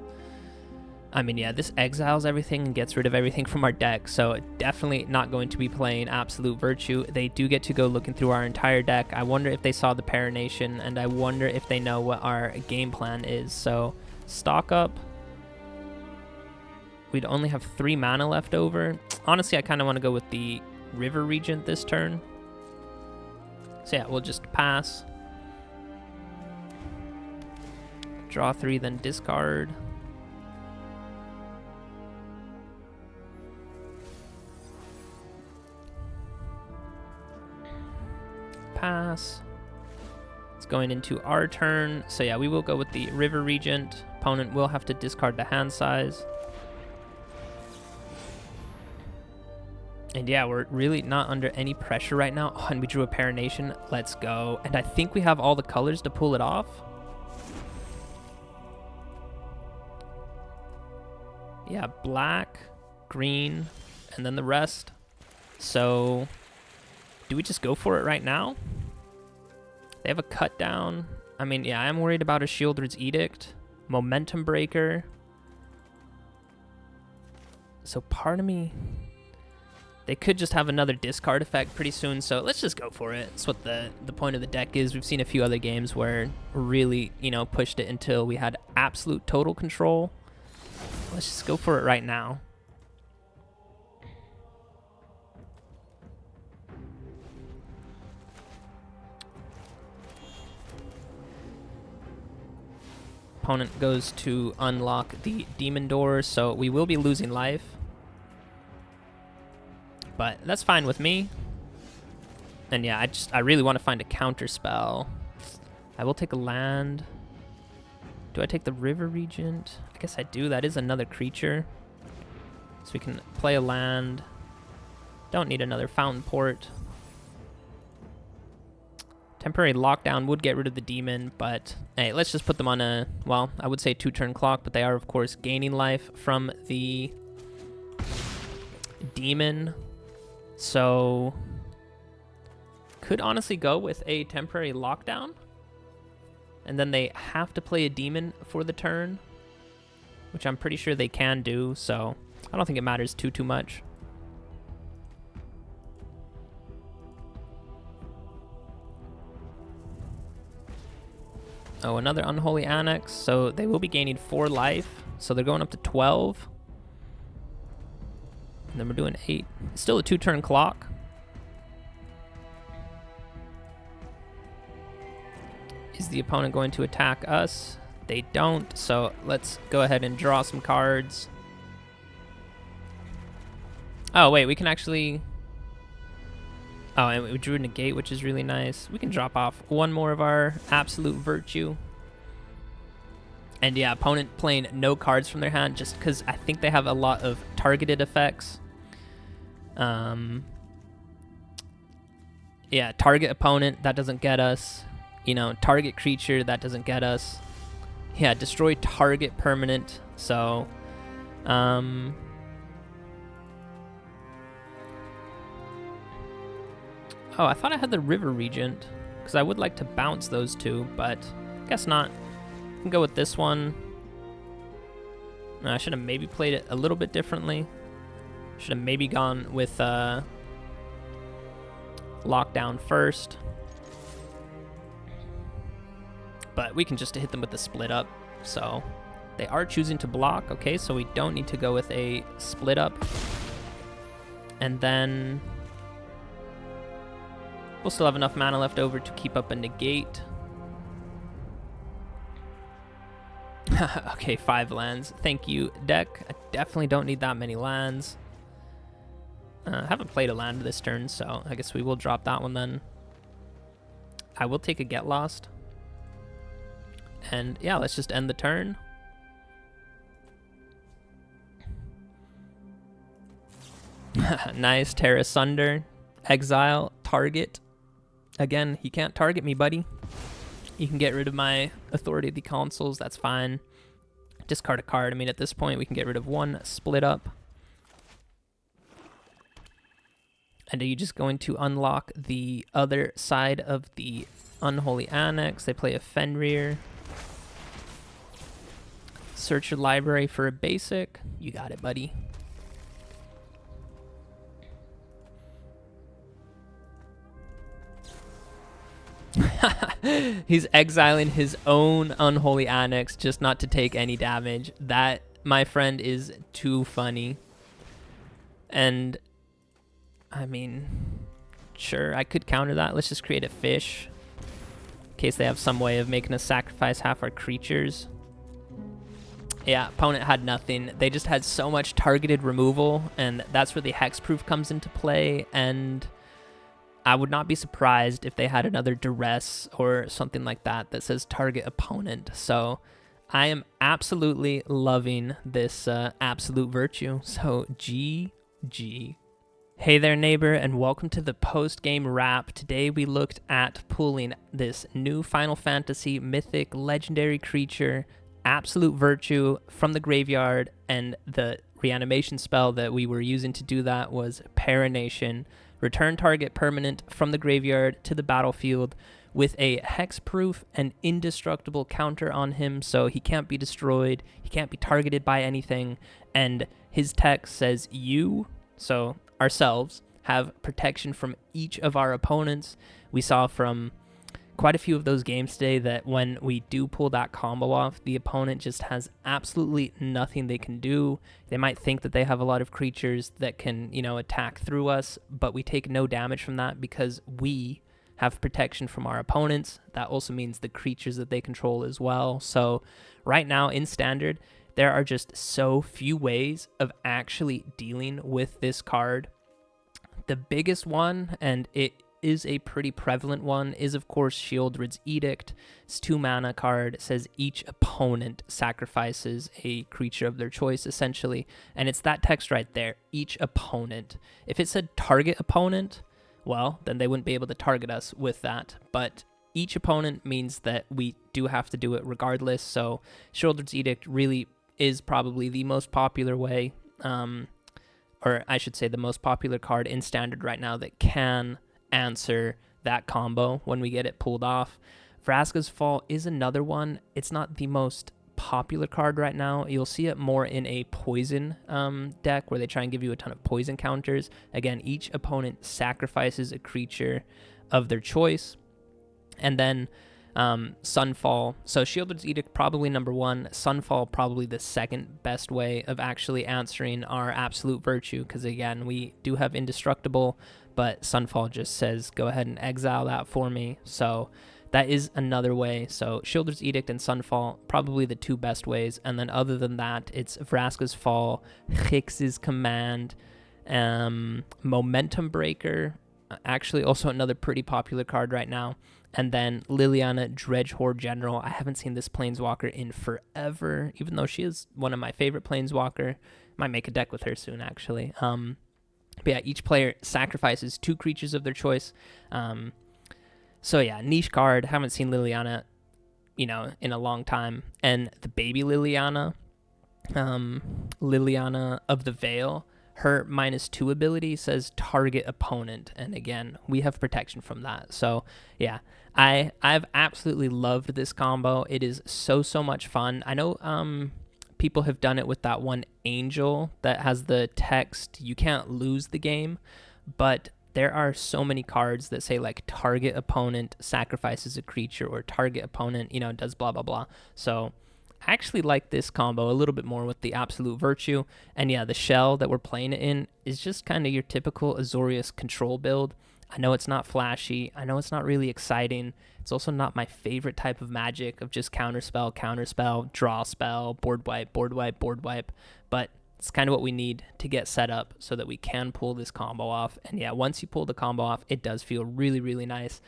I mean, yeah, this exiles everything and gets rid of everything from our deck, so definitely not going to be playing Absolute Virtue. They do get to go looking through our entire deck. I wonder if they saw the Parenation, and I wonder if they know what our game plan is. So stock up. We'd only have 3 mana left over. Honestly, I kind of want to go with the River Regent this turn. So yeah, we'll just pass. Draw 3, then discard. Pass. It's going into our turn. So yeah, we will go with the River Regent. Opponent will have to discard the hand size. And yeah, we're really not under any pressure right now. Oh, and we drew a Parenation. Let's go. And I think we have all the colors to pull it off. Yeah, black, green, and then the rest. So do we just go for it right now? They have a cut down. I mean, yeah, I'm worried about a Shieldred's Edict. Momentum Breaker. So part of me... They could just have another discard effect pretty soon, so let's just go for it. That's what the point of the deck is. We've seen a few other games where we really, you know, pushed it until we had absolute total control. Let's just go for it right now. Opponent goes to unlock the demon door, so we will be losing life. But that's fine with me. And yeah, I really want to find a counter spell. I will take a land. Do I take the River Regent? I guess I do. That is another creature. So we can play a land. Don't need another Fountain Port. Temporary Lockdown would get rid of the demon, but hey, let's just put them on a, well, I would say 2-turn clock, but they are, of course, gaining life from the demon. So could honestly go with a temporary lockdown, and then they have to play a demon for the turn, which I'm pretty sure they can do, so I don't think it matters too much. Oh, another Unholy Annex, so they will be gaining 4 life, so they're going up to 12. And then we're doing 8. It's still a 2-turn clock. Is the opponent going to attack us? They don't, so let's go ahead and draw some cards. Oh, wait, we can actually... Oh, and we drew a Negate, which is really nice. We can drop off 1 more of our Absolute Virtue. And yeah, opponent playing no cards from their hand just because I think they have a lot of targeted effects. Yeah, target opponent, that doesn't get us. You know, target creature, that doesn't get us. Yeah, destroy target permanent. So, oh, I thought I had the River Regent because I would like to bounce those 2, but guess not. I can go with this one. I should have maybe played it a little bit differently. Should have maybe gone with lockdown first. But we can just hit them with the split up. So they are choosing to block. Okay, so we don't need to go with a split up. And then we'll still have enough mana left over to keep up a Negate. Okay, 5 lands. Thank you, deck. I definitely don't need that many lands. I haven't played a land this turn, so I guess we will drop that one then. I will take a Get Lost. And yeah, let's just end the turn. Nice. Tear Asunder. Exile. Target. Again, he can't target me, buddy. You can get rid of my Authority of the Consuls. That's fine. Discard a card. I mean, at this point, we can get rid of 1 Split Up. And are you just going to unlock the other side of the Unholy Annex? They play a Fenrir. Search your library for a basic. You got it, buddy. He's exiling his own Unholy Annex just not to take any damage. That, my friend, is too funny. And I mean, sure, I could counter that. Let's just create a fish in case they have some way of making us sacrifice half our creatures. Yeah, opponent had nothing. They just had so much targeted removal, and that's where the hexproof comes into play. And I would not be surprised if they had another duress or something like that that says target opponent. So I am absolutely loving this absolute virtue. So GG. Hey there, neighbor, and welcome to the post-game wrap. Today we looked at pulling this new Final Fantasy mythic legendary creature, Absolute Virtue, from the graveyard, and the reanimation spell that we were using to do that was Parenation. Return target permanent from the graveyard to the battlefield with a hexproof and indestructible counter on him, so he can't be destroyed, he can't be targeted by anything, and his text says you, so ourselves, have protection from each of our opponents. We saw from quite a few of those games today that when we do pull that combo off, the opponent just has absolutely nothing they can do. They might think that they have a lot of creatures that can, you know, attack through us, but we take no damage from that because we have protection from our opponents. That also means the creatures that they control as well. So right now in Standard, there are just so few ways of actually dealing with this card. The biggest one, and it is a pretty prevalent one, is of course Sheoldred's Edict. It's 2 mana card. It says each opponent sacrifices a creature of their choice, essentially. And it's that text right there, each opponent. If it said target opponent, well, then they wouldn't be able to target us with that. But each opponent means that we do have to do it regardless. So Sheoldred's Edict really is probably the most popular way, or I should say the most popular card in Standard right now that can answer that combo when we get it pulled off. Vraska's Fall is another one. It's not the most popular card right now. You'll see it more in a poison deck where they try and give you a ton of poison counters. Again, each opponent sacrifices a creature of their choice. And then Sunfall. So Sheoldred's Edict probably number 1. Sunfall probably the second best way of actually answering our Absolute Virtue, because again, we do have Indestructible, but Sunfall just says go ahead and exile that for me. So that is another way. So Sheoldred's Edict and Sunfall, probably the 2 best ways. And then other than that, it's Vraska's Fall, Hix's Command, Momentum Breaker, actually also another pretty popular card right now. And then Liliana, Dredgehorde General. I haven't seen this Planeswalker in forever, even though she is one of my favorite Planeswalker. Might make a deck with her soon, actually. But yeah, each player sacrifices 2 creatures of their choice. So yeah, niche card. Haven't seen Liliana, you know, in a long time. And the baby Liliana, Liliana of the Veil, her -2 ability says target opponent. And again, we have protection from that. So yeah, I've absolutely loved this combo. It is so much fun. I know people have done it with that one Angel that has the text, you can't lose the game, but there are so many cards that say like target opponent sacrifices a creature, or target opponent, you know, does blah blah blah. So I actually like this combo a little bit more with the Absolute Virtue. And yeah, the shell that we're playing it in is just kind of your typical Azorius control build. I know it's not flashy. I know it's not really exciting. It's also not my favorite type of magic of just counterspell, draw spell, board wipe, but it's kind of what we need to get set up so that we can pull this combo off. And yeah, once you pull the combo off, it does feel really, really nice.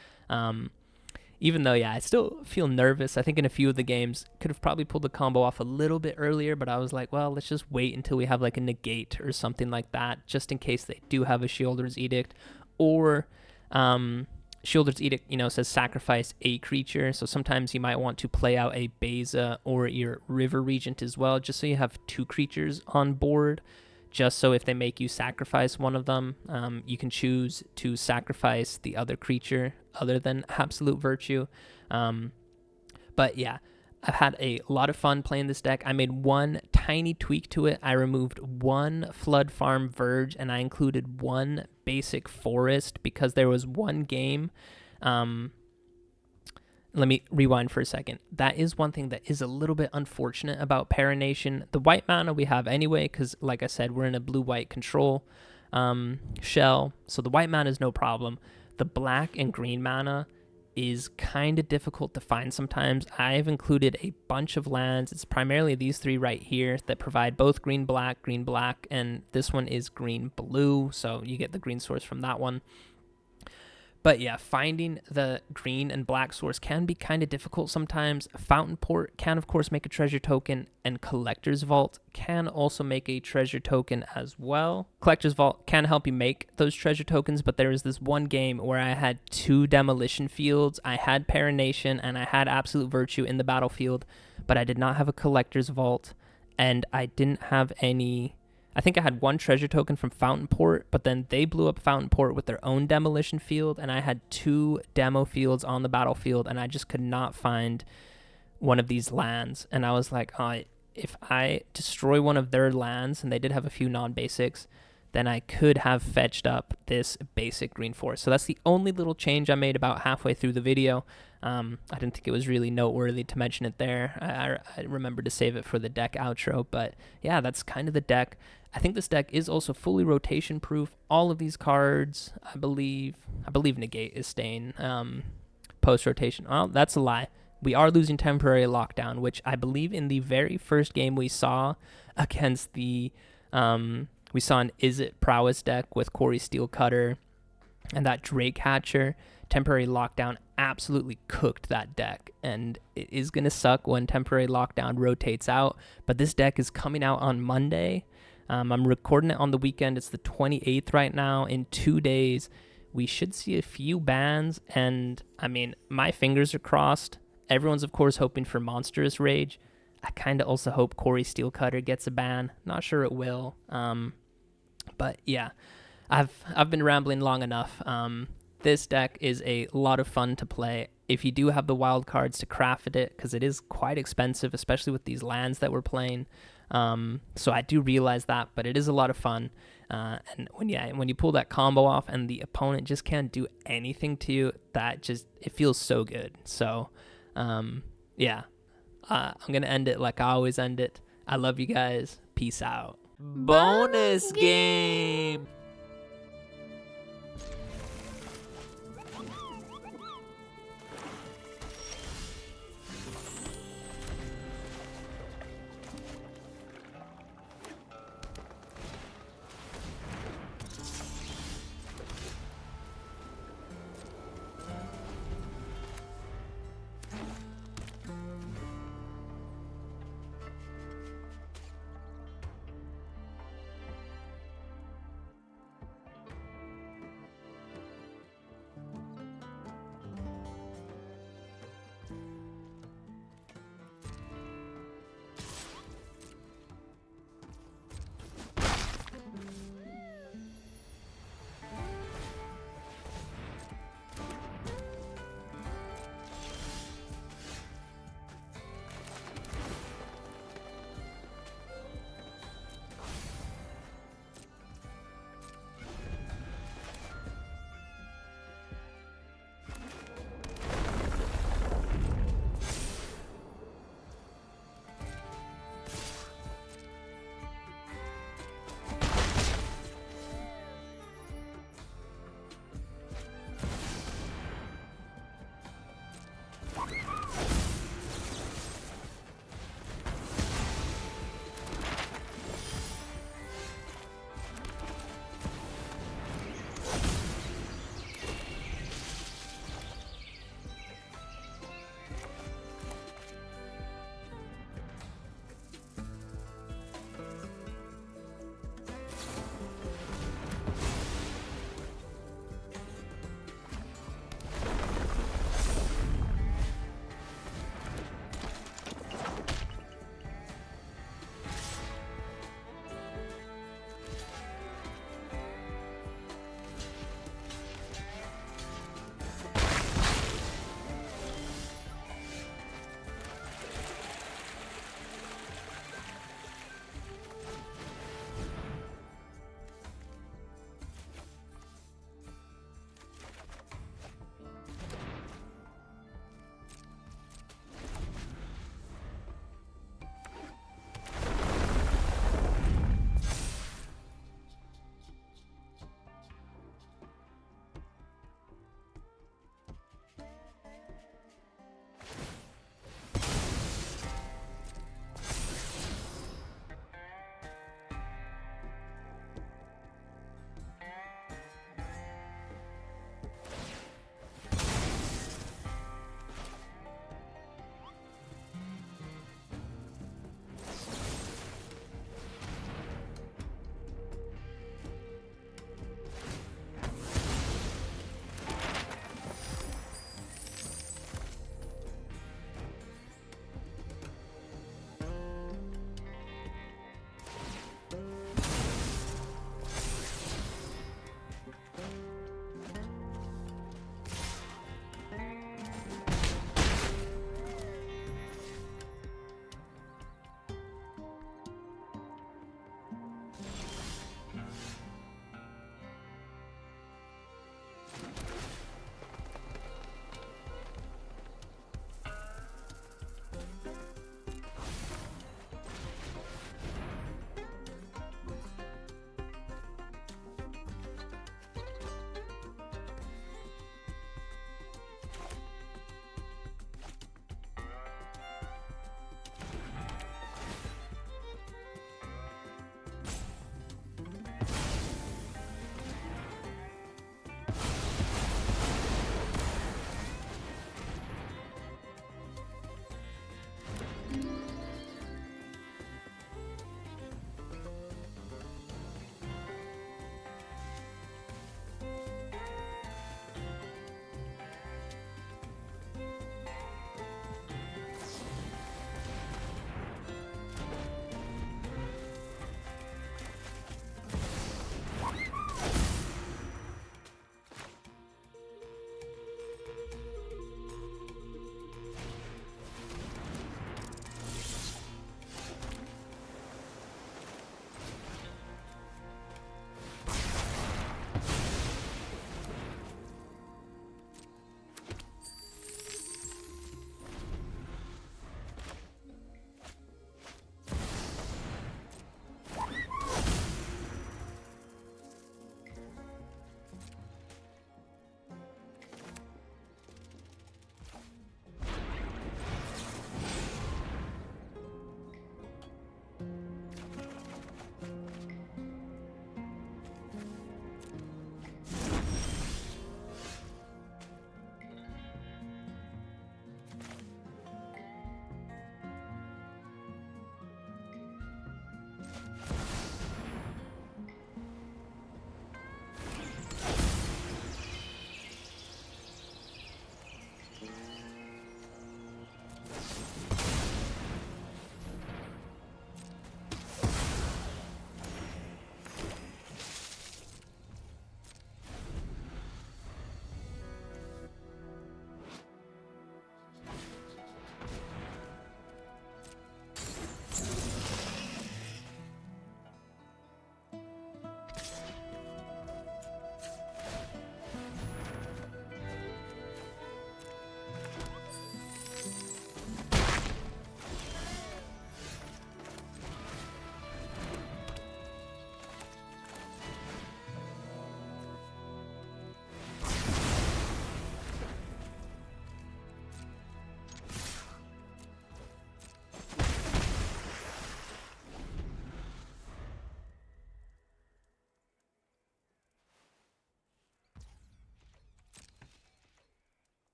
Even though, yeah, I still feel nervous. I think in a few of the games, could have probably pulled the combo off a little bit earlier, but I was like, well, let's just wait until we have like a negate or something like that, just in case they do have a Sheoldred's Edict. Or Sheoldred's Edict, says sacrifice a creature. So sometimes you might want to play out a Beza or your River Regent as well, just so you have 2 creatures on board. Just so if they make you sacrifice one of them, you can choose to sacrifice the other creature other than Absolute Virtue. But yeah, I've had a lot of fun playing this deck. I made one tiny tweak to it. I removed 1 Floodfarm Verge, and I included 1 basic forest because there was one game. Let me rewind for a second. That is one thing that is a little bit unfortunate about Parenation. The white mana we have anyway, because like I said, we're in a blue-white control shell, so the white mana is no problem. The black and green mana is kind of difficult to find sometimes. I've included a bunch of lands. It's primarily these 3 right here that provide both green, black, and this one is green, blue, so you get the green source from that one. But yeah, finding the green and black source can be kind of difficult sometimes. Fountain Port can, of course, make a treasure token, and Collector's Vault can also make a treasure token as well. Collector's Vault can help you make those treasure tokens, but there was this one game where I had 2 demolition fields. I had Perennation and I had Absolute Virtue in the battlefield, but I did not have a Collector's Vault, and I didn't have any... I think I had 1 treasure token from Fountain Port, but then they blew up Fountain Port with their own demolition field, and I had 2 demo fields on the battlefield, and I just could not find one of these lands. And I was like, if I destroy one of their lands, and they did have a few non-basics, then I could have fetched up this basic green forest. So that's the only little change I made about halfway through the video. I didn't think it was really noteworthy to mention it there. I remembered to save it for the deck outro, but yeah, that's kind of the deck. I think this deck is also fully rotation proof. All of these cards, I believe Negate is staying post rotation. Well, that's a lie. We are losing temporary lockdown, which I believe in the very first game we saw against the we saw an Is It Prowess deck with Corey Steelcutter and that Drake Hatcher. Temporary Lockdown absolutely cooked that deck, and it is going to suck when Temporary Lockdown rotates out, but this deck is coming out on Monday. I'm recording it on the weekend. It's the 28th right now. In 2 days, we should see a few bans, and I mean, my fingers are crossed. Everyone's, of course, hoping for Monstrous Rage. I kind of also hope Corey Steelcutter gets a ban. Not sure it will. But yeah, I've been rambling long enough. This deck is a lot of fun to play if you do have the wild cards to craft it, because it is quite expensive, especially with these lands that we're playing. So I do realize that, but it is a lot of fun. And when you pull that combo off and the opponent just can't do anything to you, it feels so good. So yeah. I'm going to end it like I always end it. I love you guys. Peace out. Bonus game!